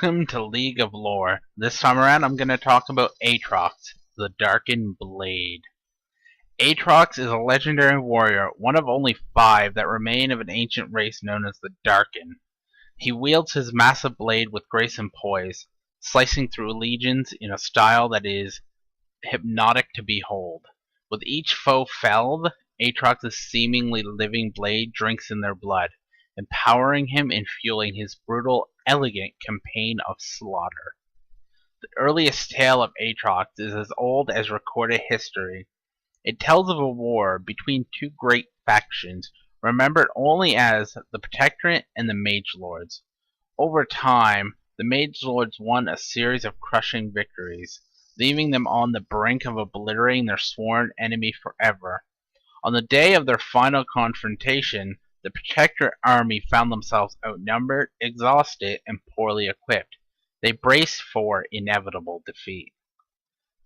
Welcome to League of Lore. This time around I'm going to talk about Aatrox, the Darkin Blade. Aatrox is a legendary warrior, one of only 5 that remain of an ancient race known as the Darkin. He wields his massive blade with grace and poise, slicing through legions in a style that is hypnotic to behold. With each foe felled, Aatrox's seemingly living blade drinks in their blood, empowering him and fueling his brutal, elegant campaign of slaughter. The earliest tale of Aatrox is as old as recorded history. It tells of a war between 2 great factions, remembered only as the Protectorate and the Mage Lords. Over time, the Mage Lords won a series of crushing victories, leaving them on the brink of obliterating their sworn enemy forever. On the day of their final confrontation, the Protectorate army found themselves outnumbered, exhausted, and poorly equipped. They braced for inevitable defeat.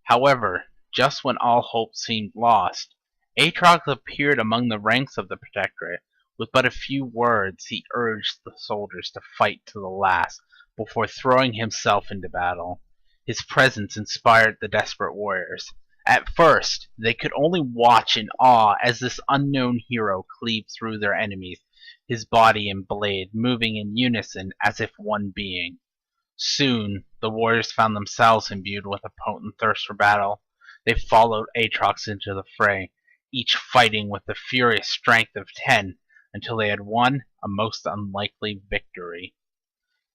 However, just when all hope seemed lost, Aatrox appeared among the ranks of the Protectorate. With but a few words, he urged the soldiers to fight to the last before throwing himself into battle. His presence inspired the desperate warriors. At first, they could only watch in awe as this unknown hero cleaved through their enemies, his body and blade moving in unison as if one being. Soon, the warriors found themselves imbued with a potent thirst for battle. They followed Aatrox into the fray, each fighting with the furious strength of 10 until they had won a most unlikely victory.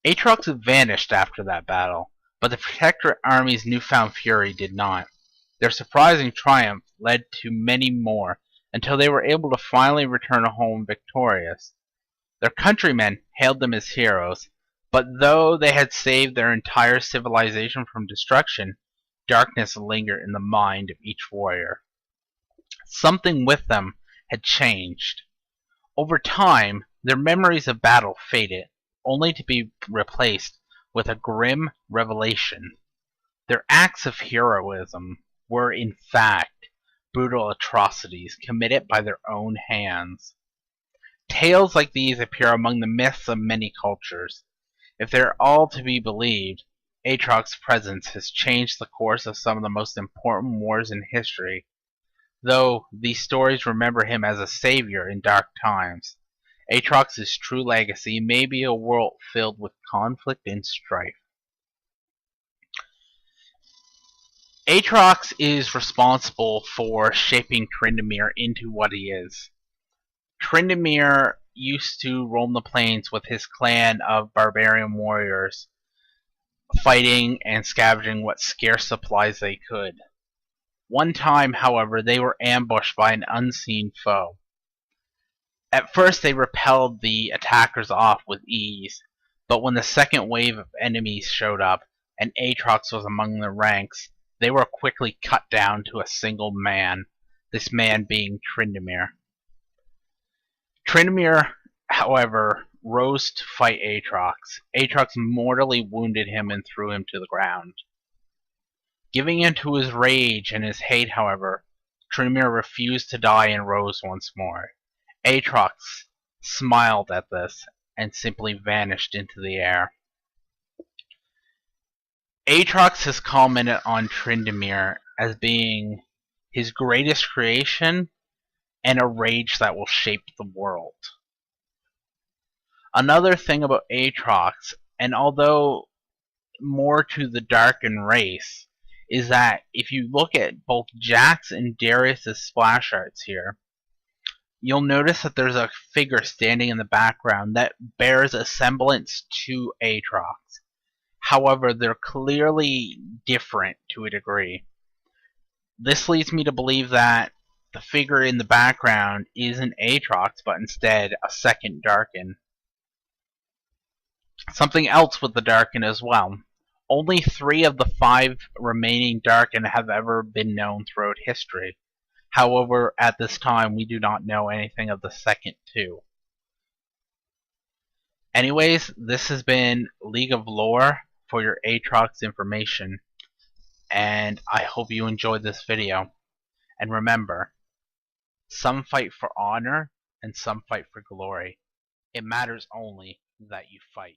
Aatrox vanished after that battle, but the Protectorate army's newfound fury did not. Their surprising triumph led to many more, until they were able to finally return home victorious. Their countrymen hailed them as heroes, but though they had saved their entire civilization from destruction, darkness lingered in the mind of each warrior. Something with them had changed. Over time, their memories of battle faded, only to be replaced with a grim revelation. Their acts of heroism were in fact brutal atrocities committed by their own hands. Tales like these appear among the myths of many cultures. If they're all to be believed, Aatrox's presence has changed the course of some of the most important wars in history, though these stories remember him as a savior in dark times. Aatrox's true legacy may be a world filled with conflict and strife. Aatrox is responsible for shaping Tryndamere into what he is. Tryndamere used to roam the plains with his clan of barbarian warriors, fighting and scavenging what scarce supplies they could. One time, however, they were ambushed by an unseen foe. At first they repelled the attackers off with ease, but when the second wave of enemies showed up, and Aatrox was among the ranks, they were quickly cut down to a single man, this man being Tryndamere. Tryndamere, however, rose to fight Aatrox. Aatrox mortally wounded him and threw him to the ground. Giving in to his rage and his hate, however, Tryndamere refused to die and rose once more. Aatrox smiled at this and simply vanished into the air. Aatrox has commented on Tryndamere as being his greatest creation and a rage that will shape the world. Another thing about Aatrox, and although more to the Darkin race, is that if you look at both Jax and Darius' splash arts here, you'll notice that there's a figure standing in the background that bears a semblance to Aatrox. However, they're clearly different to a degree. This leads me to believe that the figure in the background isn't Aatrox, but instead a second Darkin. Something else with the Darkin as well. Only 3 of the 5 remaining Darkin have ever been known throughout history. However, at this time, we do not know anything of the second 2. Anyways, this has been League of Lore for your Aatrox information, and I hope you enjoyed this video. And remember, some fight for honor and some fight for glory. It matters only that you fight.